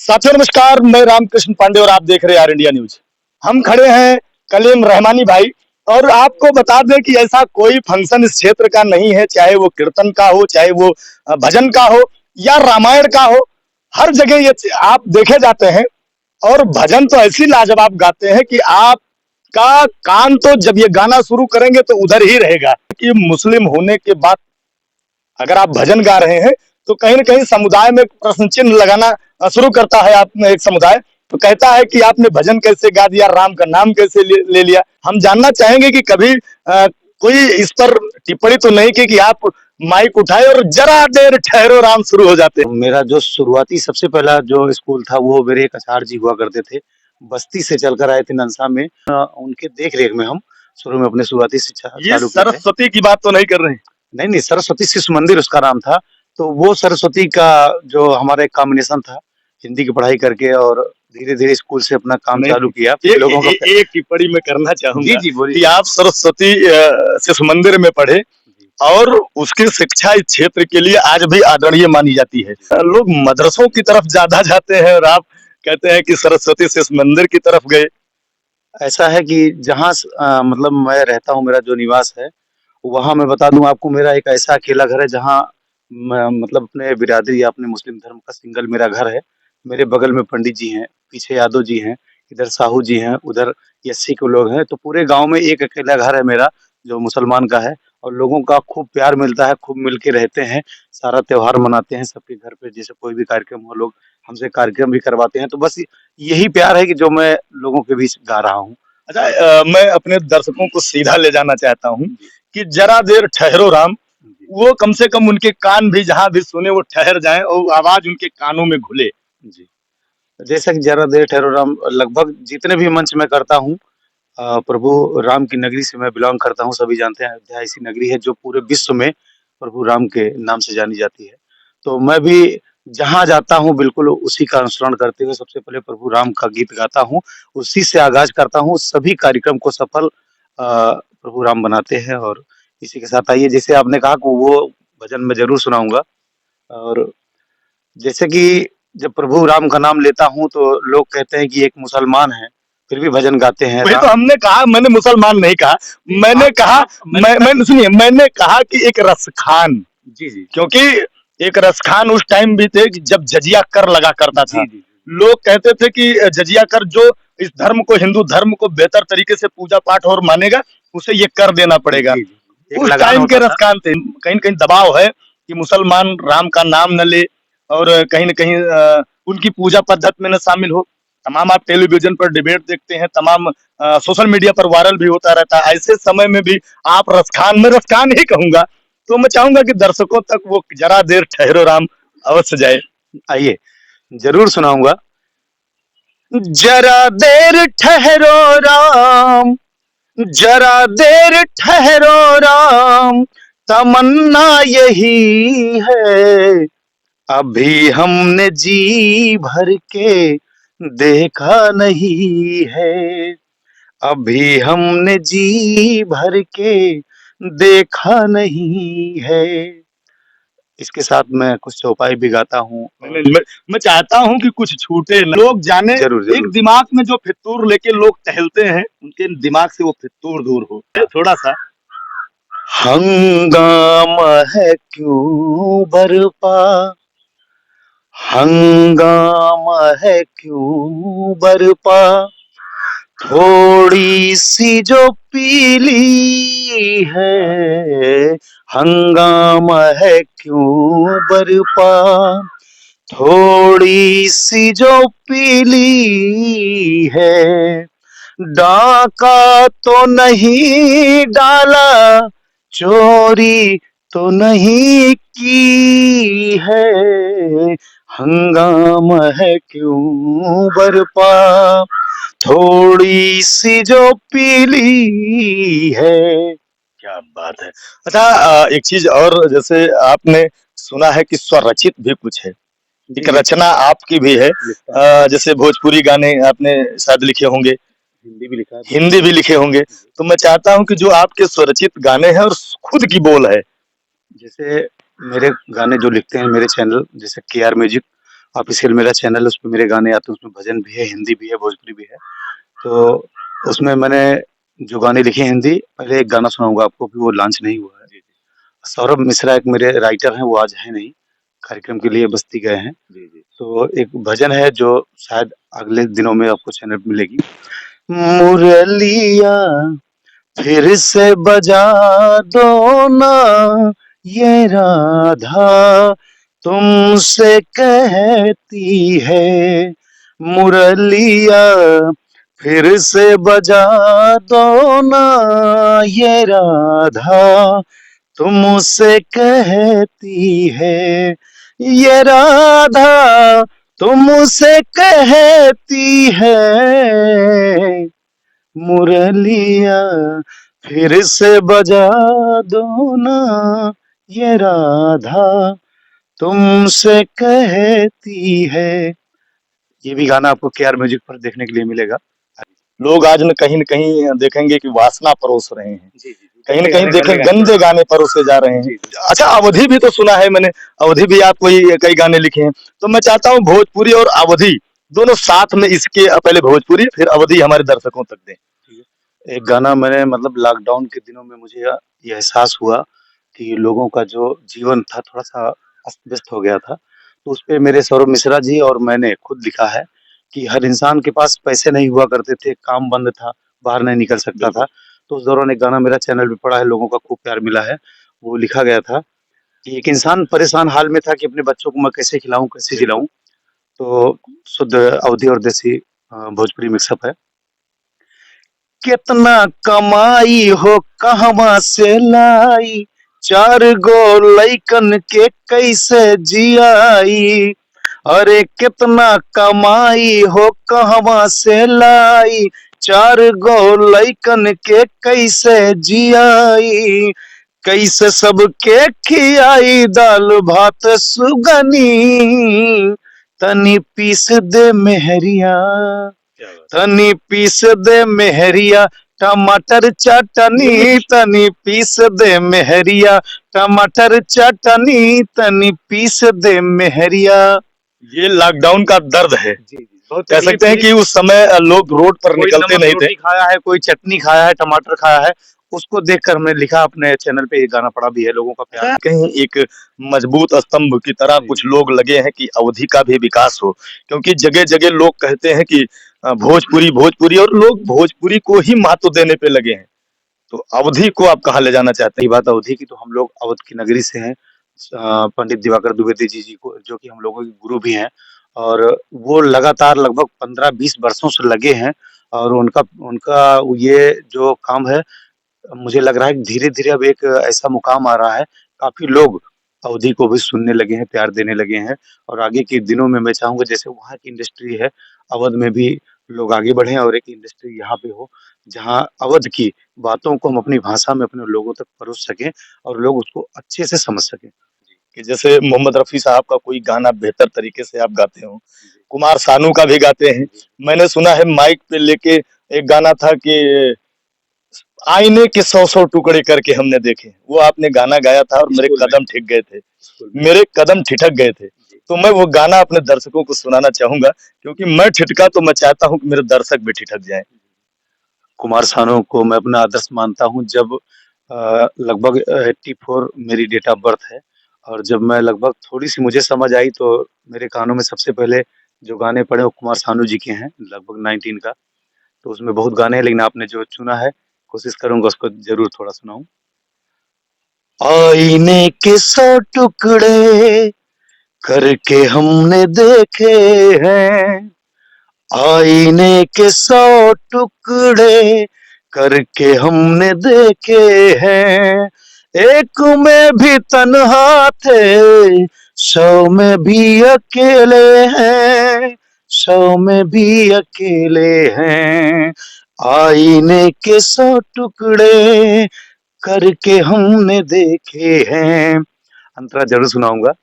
साथियों नमस्कार, मैं रामकृष्ण पांडे और आप देख रहे हैं आर इंडिया न्यूज। हम खड़े हैं कलीम रहमानी भाई और आपको बता दें कि ऐसा कोई फंक्शन इस क्षेत्र का नहीं है, चाहे वो कीर्तन का हो, चाहे वो भजन का हो या रामायण का हो। हर जगह ये आप देखे जाते हैं और भजन तो ऐसी लाजवाब गाते हैं कि आपका कान तो जब ये गाना शुरू करेंगे तो उधर ही रहेगा। कि मुस्लिम होने के बाद अगर आप भजन गा रहे हैं तो कहीं ना कहीं समुदाय में प्रश्न चिन्ह लगाना शुरू करता है। आप में एक समुदाय तो कहता है कि आपने भजन कैसे गा दिया, राम का नाम कैसे ले लिया। हम जानना चाहेंगे कि कभी कोई इस पर टिप्पणी तो नहीं की कि आप माइक उठाए और जरा देर ठहरो राम शुरू हो जाते। मेरा जो शुरुआती सबसे पहला जो स्कूल था वो मेरे एक आचार्य जी हुआ करते थे। बस्ती से चलकर आए थे ननसा में। उनके देख रेख में हम शुरू में अपने शुरुआती शिक्षा ये चालू किए थे। सरस्वती की बात तो नहीं कर रहे हैं? नहीं नहीं, सरस्वती शिशु मंदिर उसका नाम था। तो वो सरस्वती का जो हमारा एक कॉम्बिनेशन था हिंदी की पढ़ाई करके, और धीरे धीरे स्कूल से अपना काम चालू किया। लोगों का एक टिप्पणी में करना चाहूंगा जी जी बोलिए। कि आप सरस्वती शिशु मंदिर में पढ़े और उसकी शिक्षा इस क्षेत्र के लिए आज भी आदरणीय मानी जाती है। लोग मदरसों की तरफ ज्यादा जाते हैं और आप कहते हैं कि सरस्वती शिशु मंदिर की तरफ गए। ऐसा है कि जहाँ मतलब मैं रहता हूँ, मेरा जो निवास है वहाँ मैं बता दूं आपको, मेरा एक ऐसा अकेला घर है जहाँ मतलब अपने बिरादरी या अपने मुस्लिम धर्म का सिंगल मेरा घर है। मेरे बगल में पंडित जी हैं, पीछे यादव जी हैं, इधर साहू जी हैं, उधर एससी के लोग हैं। तो पूरे गांव में एक अकेला घर है मेरा जो मुसलमान का है, और लोगों का खूब प्यार मिलता है, खूब मिल के रहते हैं, सारा त्योहार मनाते हैं सबके घर पे। जैसे कोई भी कार्यक्रम हो, लोग हमसे कार्यक्रम भी करवाते हैं। तो बस यही प्यार है कि जो मैं लोगों के बीच गा रहा हूँ। अच्छा, मैं अपने दर्शकों को सीधा ले जाना चाहता हूँ कि जरा देर ठहरो राम, वो कम से कम उनके कान भी जहां भी सुने वो ठहर जाएं और आवाज उनके कानों में घुले। जी, जैसा कि जरा देर ठहरो राम लगभग जितने भी मंच में करता हूँ, प्रभु राम की नगरी से मैं बिलॉन्ग करता हूँ। सभी जानते हैं अयोध्या ऐसी नगरी है जो पूरे विश्व में प्रभु राम के नाम से जानी जाती है। तो मैं भी जहाँ जाता हूँ बिल्कुल उसी का अनुसरण करते हुए सबसे पहले प्रभु राम का गीत गाता हूँ, उसी से आगाज करता हूँ। सभी कार्यक्रम को सफल प्रभु राम बनाते हैं। और इसी के साथ आइए, जैसे आपने कहा कि वो भजन मैं जरूर सुनाऊंगा। और जैसे कि जब प्रभु राम का नाम लेता हूँ तो लोग कहते हैं कि एक मुसलमान है फिर भी भजन गाते हैं। वही तो हमने कहा, मैंने मुसलमान नहीं कहा, मैंने कहा मैं सुनिए, मैंने कहा कि एक रसखान। जी जी, क्योंकि एक रसखान उस टाइम भी थे कि जब जजिया कर लगा करता था। जी जी, लोग कहते थे कि जजिया कर जो इस धर्म को, हिंदू धर्म को बेहतर तरीके से पूजा पाठ और मानेगा उसे ये कर देना पड़ेगा। जी जी, एक उस लगान टाइम के होता था। रसखान थे। कहीं न कहीं दबाव है कि मुसलमान राम का नाम न ले और कहीं न कहीं उनकी पूजा पद्धति में न शामिल हो। तमाम आप टेलीविज़न पर डिबेट देखते हैं, तमाम सोशल मीडिया पर वायरल भी होता रहता है। ऐसे समय में भी आप रसखान, मैं रसखान ही कहूँगा, तो मैं चाहूँगा कि दर्शकों तक वो जरा देर ठहरो राम अवश्य जाए। आइए, ज़रूर सुनाऊँगा। जरा देर ठहरो राम, जरा देर ठहरो राम, तमन्ना यही है, अभी हमने जी भर के देखा नहीं है, अभी हमने जी भर के देखा नहीं है। इसके साथ मैं कुछ चौपाई भी गाता हूँ। मैं चाहता हूँ कि कुछ छूटे न, लोग जाने। ज़रूर, एक ज़रूर। दिमाग में जो फितूर लेके लोग टहलते हैं, उनके दिमाग से वो फितूर दूर हो थोड़ा सा। हंगामा है क्यों बरपा, हंगामा है क्यों बरपा, थोड़ी सी जो पीली है, हंगामा है क्यों बरपा, थोड़ी सी जो पीली है, डाका तो नहीं डाला, चोरी तो नहीं की है, हंगामा है क्यों बरपा, थोड़ी सी जो पीली है। क्या बात है। अच्छा, एक चीज और, जैसे आपने सुना है कि स्वरचित भी कुछ है, एक रचना आपकी भी है। जैसे भोजपुरी गाने आपने शायद लिखे होंगे, हिंदी भी लिखा है, हिंदी भी लिखे होंगे। तो मैं चाहता हूँ कि जो आपके स्वरचित गाने हैं और खुद की बोल है। जैसे मेरे गाने जो लिखते हैं मेरे चैनल जैसे के आर म्यूजिक, ऑफिशियल मेरा चैनल है, उसपे मेरे गाने आते हैं, उसमें भजन भी है, हिंदी भी है, भोजपुरी भी है। तो उसमें मैंने जो गाने लिखे हैं हिंदी, पहले एक गाना सुनाऊँगा आपको कि वो लॉन्च नहीं हुआ है। सौरभ मिश्रा एक मेरे राइटर हैं, वो आज हैं नहीं, कार्यक्रम के लिए बस्ती गए हैं। तो एक भजन है जो शायद अगले दिनों में आपको चैनल पे मिलेगी। मुरलिया फिर से बजा दो ना, ये राधा तुमसे कहती है। मुरलिया फिर से बजा दो ना, ये राधा तुमसे कहती है। ये राधा तुमसे कहती है, मुरलिया फिर से बजा दो ना, ये राधा तुमसे कहती है। ये भी गाना आपको केआर म्यूजिक पर देखने के लिए मिलेगा। लोग आज न कहीं देखेंगे कि वासना परोस रहे हैं, जी, जी, जी। कहीं न गंदे कहीं गाने देखें गंदे गाने परोसे जा रहे हैं। जी, जी। अच्छा, अवधी भी तो सुना है मैंने, अवधी भी आप कोई कई गाने लिखे हैं। तो मैं चाहता हूँ भोजपुरी और अवधी दोनों साथ में इसके पहले भोजपुरी फिर अवधी हमारे दर्शकों तक दें। एक गाना मैंने मतलब लॉकडाउन के दिनों में मुझे ये एहसास हुआ कि लोगों का जो जीवन था थोड़ा-सा अस्त-व्यस्त हो गया था। तो उसपे मेरे सौरभ मिश्रा जी और मैंने खुद लिखा है कि हर इंसान के पास पैसे नहीं हुआ करते थे, काम बंद था, बाहर नहीं निकल सकता था। तो उस दौरान एक गाना मेरा चैनल पे पड़ा है, लोगों का खूब प्यार मिला है। वो लिखा गया था कि एक इंसान परेशान हाल में था कि अपने बच्चों को मैं कैसे खिलाऊँ, कैसे जिलाऊँ? तो शुद्ध अवधी और देसी भोजपुरी मिक्सअप है। कितना कमाई हो कहवा से लाई, चार गो लइकन के कैसे जियाई। अरे कितना कमाई हो कहवा से लाई, चार गो लइकन के कैसे जियाई। कैसे सबके खियाई दाल भात सुगनी, तनी पीस दे मेहरिया, तनी पीस दे मेहरिया टमाटर चटनी, तनी पीस दे मेहरिया टमाटर चटनी, तनी पीस दे मेहरिया। ये लॉकडाउन का दर्द है। जी, जी। बहुत कह सकते हैं कि उस समय लोग रोड पर कोई निकलते नमक नहीं थे। रोटी खाया है, कोई चटनी खाया है, टमाटर खाया है, उसको देखकर हमने लिखा अपने चैनल पे, ये गाना पड़ा भी है, लोगों का प्यार। कहीं एक मजबूत स्तंभ की तरह जी। कुछ लोग लगे हैं कि अवधि का भी विकास हो, क्योंकि जगह-जगह लोग कहते हैं कि भोजपुरी, भोजपुरी और लोग भोजपुरी को ही महत्व देने पे लगे हैं। तो अवधि को आप कहाँ ले जाना चाहते रही हैं? बात अवधि की, तो हम लोग अवध की नगरी से हैं। पंडित दिवाकर द्विवेदी जी को, जो कि हम लोगों के गुरु भी हैं, और वो लगातार लगभग 15-20 वर्षों से लगे हैं, और उनका उनका ये जो काम है, मुझे लग रहा है कि धीरे-धीरे अब एक ऐसा मुकाम आ रहा है, काफ़ी लोग अवधि को भी सुनने लगे हैं, प्यार देने लगे हैं, और आगे के दिनों में मैं चाहूँगा जैसे वहाँ की इंडस्ट्री है, अवध में भी लोग आगे बढ़ें और एक इंडस्ट्री यहाँ पे हो, जहाँ अवध की बातों को हम अपनी भाषा में अपने लोगों तक परोस सकें और लोग उसको अच्छे से समझ सकें। कि जैसे मोहम्मद रफ़ी साहब का कोई गाना बेहतर तरीके से आप गाते हो, कुमार सानू का भी गाते हैं। मैंने सुना है माइक पे लेके एक गाना था कि आईने के 100-100 टुकड़े करके हमने देखे। वो आपने गाना गाया था और मेरे स्कूल में। कदम ठिक गए थे। स्कूल में। मेरे कदम ठिठक गए थे। तो मैं वो गाना अपने दर्शकों को सुनाना चाहूँगा, क्योंकि मैं ठिठका तो मैं चाहता हूँ कि मेरे दर्शक भी ठिठक जाएँ। कुमार सानू को मैं अपना आदर्श मानता हूँ। जब लगभग 84 मेरी डेट ऑफ बर्थ है, और जब मैं लगभग थोड़ी-सी मुझे समझ आई तो मेरे कानों में सबसे पहले जो गाने पड़े वो कुमार सानू जी के हैं, लगभग 19 का। तो उसमें बहुत गाने हैं, लेकिन आपने जो चुना है, कोशिश करूँगा उसको ज़रूर थोड़ा सुनाऊँ। आईने के 100 टुकड़े करके हमने देखे हैं, आईने के 100 टुकड़े करके हमने देखे हैं, एक में भी तन्हा थे, 100 में भी अकेले हैं, 100 में भी अकेले हैं, आईने के 100 टुकड़े करके हमने देखे हैं। अंतरा जरूर सुनाऊंगा।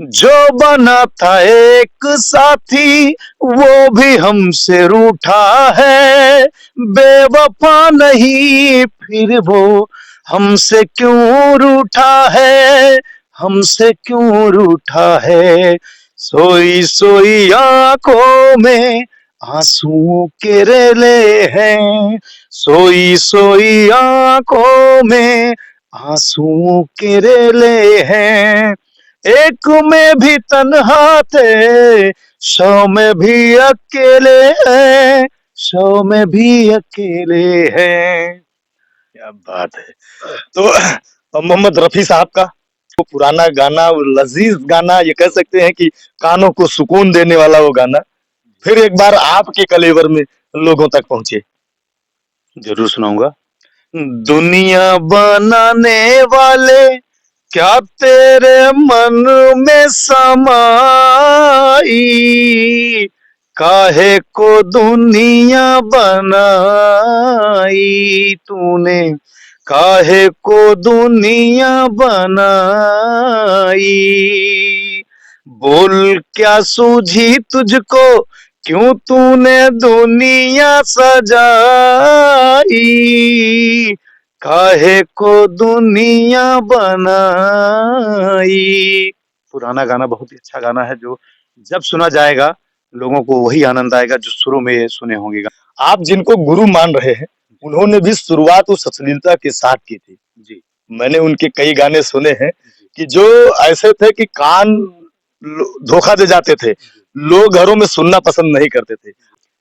जो बना था एक साथी, वो भी हमसे रूठा है, बेवफा नहीं फिर वो हमसे क्यों रूठा है, हमसे क्यों रूठा है। सोई सोई आंखों में आंसू के रेले हैं, सोई सोई आंखों में आंसू के रेले हैं, एक में भी तन्हा थे, सौ में भी अकेले हैं, सौ में भी अकेले हैं। क्या बात है। तो मोहम्मद रफी साहब का वो पुराना गाना, वो लजीज गाना, ये कह सकते हैं कि कानों को सुकून देने वाला वो गाना फिर एक बार आपके कलेवर में लोगों तक पहुंचे। जरूर सुनाऊंगा। दुनिया बनाने वाले क्या तेरे मन में समाई, काहे को दुनिया बनाई तूने, काहे को दुनिया बनाई, बोल क्या सूझी तुझको, क्यों तूने दुनिया सजाई, काहे को दुनिया बनाई। पुराना गाना बहुत ही अच्छा गाना है, जो जब सुना जाएगा लोगों को वही आनंद आएगा जो शुरू में ये सुने होंगे। आप जिनको गुरु मान रहे हैं, उन्होंने भी शुरुआत उस अश्लीलता के साथ की थी। जी मैंने उनके कई गाने सुने हैं कि जो ऐसे थे कि कान धोखा दे जाते थे, लोग घरों में सुनना पसंद नहीं करते थे।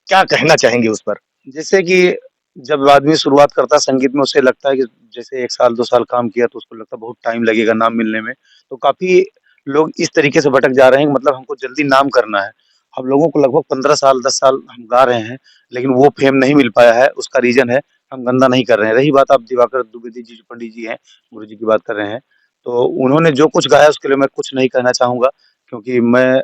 क्या कहना चाहेंगे उस पर? जैसे कि जब आदमी शुरुआत करता है संगीत में, उसे लगता है कि जैसे 1 साल 2 साल काम किया तो उसको लगता है बहुत टाइम लगेगा नाम मिलने में। तो काफ़ी लोग इस तरीके से भटक जा रहे हैं कि मतलब हमको जल्दी नाम करना है। हम लोगों को लगभग 15 साल 10 साल हम गा रहे हैं, लेकिन वो फ़ेम नहीं मिल पाया है। उसका रीज़न है हम गंदा नहीं कर रहे हैं। रही बात आप दिवाकर द्विवेदी जी जो पंडित जी हैं, गुरुजी की बात कर रहे हैं, तो उन्होंने जो कुछ गाया उसके लिए मैं कुछ नहीं कहना चाहूँगा, क्योंकि मैं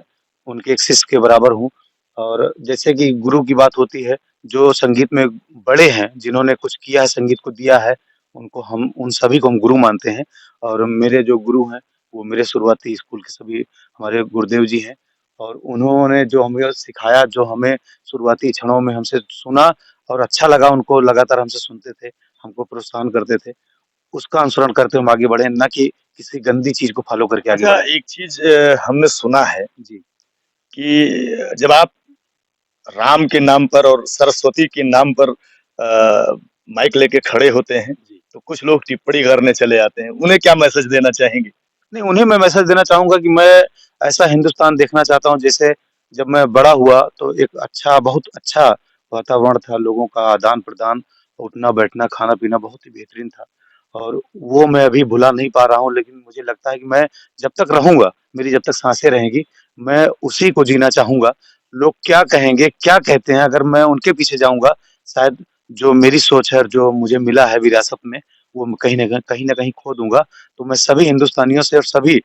उनके एक शिष्य के बराबर हूँ। और जैसे कि गुरु की बात होती है, जो संगीत में बड़े हैं, जिन्होंने कुछ किया है, संगीत को दिया है, उनको हम उन सभी को हम गुरु मानते हैं। और मेरे जो गुरु हैं, वो मेरे शुरुआती स्कूल के सभी हमारे गुरुदेव जी हैं, और उन्होंने जो हमें सिखाया, जो हमें शुरुआती क्षणों में हमसे सुना और अच्छा लगा, उनको लगातार हमसे सुनते थे, हमको प्रोत्साहन करते थे। उसका अनुसरण करते हुए हम आगे बढ़े, ना कि किसी गंदी चीज़ को फ़ॉलो करके आगे अच्छा, बढ़े। एक चीज हमने सुना है जी, कि जब आप राम के नाम पर और सरस्वती के नाम पर माइक लेके खड़े होते हैं, जी। तो कुछ लोग टिप्पणी करने चले आते हैं। उन्हें क्या मैसेज देना चाहेंगे? नहीं, उन्हें मैं मैसेज देना चाहूँगा कि मैं ऐसा हिंदुस्तान देखना चाहता हूँ, जैसे जब मैं बड़ा हुआ तो एक अच्छा, बहुत अच्छा वातावरण था, लोगों का आदान-प्रदान, उठना-बैठना, खाना-पीना बहुत ही बेहतरीन था, और वो मैं अभी भुला नहीं पा रहा हूँ। लेकिन मुझे लगता है कि मैं जब तक रहूँगा, मेरी जब तक साँसें रहेंगी, मैं उसी को जीना चाहूँगा। लोग क्या कहेंगे, क्या कहते हैं, अगर मैं उनके पीछे जाऊँगा, शायद जो मेरी सोच है और जो मुझे मिला है विरासत में, वो मैं कहीं न कहीं खो दूँगा। तो मैं सभी हिंदुस्तानियों से और सभी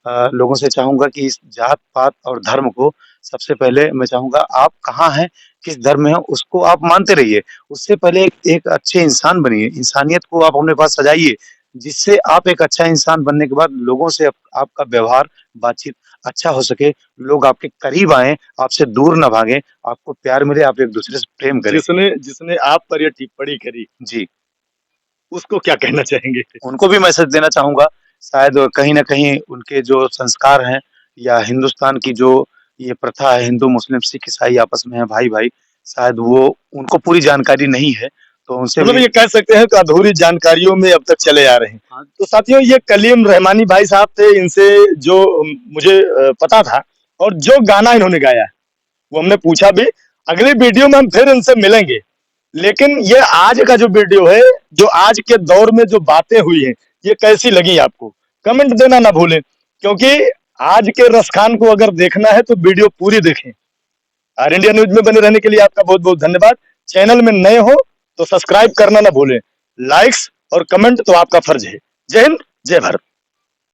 लोगों से चाहूँगा कि इस जात-पात और धर्म को सबसे पहले मैं चाहूँगा, आप कहाँ हैं, किस धर्म में हैं, उसको आप मानते रहिए। उससे पहले एक एक अच्छे इंसान बनिए, इंसानियत को आप अपने पास सजाइए, जिससे आप एक अच्छा इंसान बनने के बाद लोगों से आपका व्यवहार, बातचीत अच्छा हो सके, लोग आपके करीब आएँ, आपसे दूर ना भागें, आपको प्यार मिले, आप एक-दूसरे से प्रेम करें। जिसने जिसने आप पर ये टिप्पणी करी, जी। उसको क्या कहना चाहेंगे? उनको भी मैसेज देना चाहूँगा, शायद कहीं न कहीं उनके जो संस्कार हैं, या हिंदुस्तान की जो ये प्रथा है, हिंदू, मुस्लिम, सिख, ईसाई आपस में है भाई-भाई, शायद वो उनको पूरी जानकारी नहीं है, तो उनसे मतलब भी। ये कह सकते हैं कि अधूरी जानकारियों में अब तक चले आ रहे हैं। हाँ, तो साथियों, ये कलीम रहमानी भाई साहब थे, इनसे जो मुझे पता था, और जो गाना इन्होंने गाया है, वो हमने पूछा भी। अगली वीडियो में हम फिर इनसे मिलेंगे। लेकिन ये आज का जो वीडियो है, जो आज के दौर में जो बातें हुई हैं, ये कैसी लगी आपको? कमेंट देना ना भूलें, क्योंकि आज के रसखान को अगर देखना है तो वीडियो पूरी देखें। आर इंडिया न्यूज में बने रहने के लिए आपका बहुत बहुत धन्यवाद। चैनल में नए हो तो सब्सक्राइब करना ना भूलें। लाइक्स और कमेंट तो आपका फर्ज है। जय हिंद, जय भारत।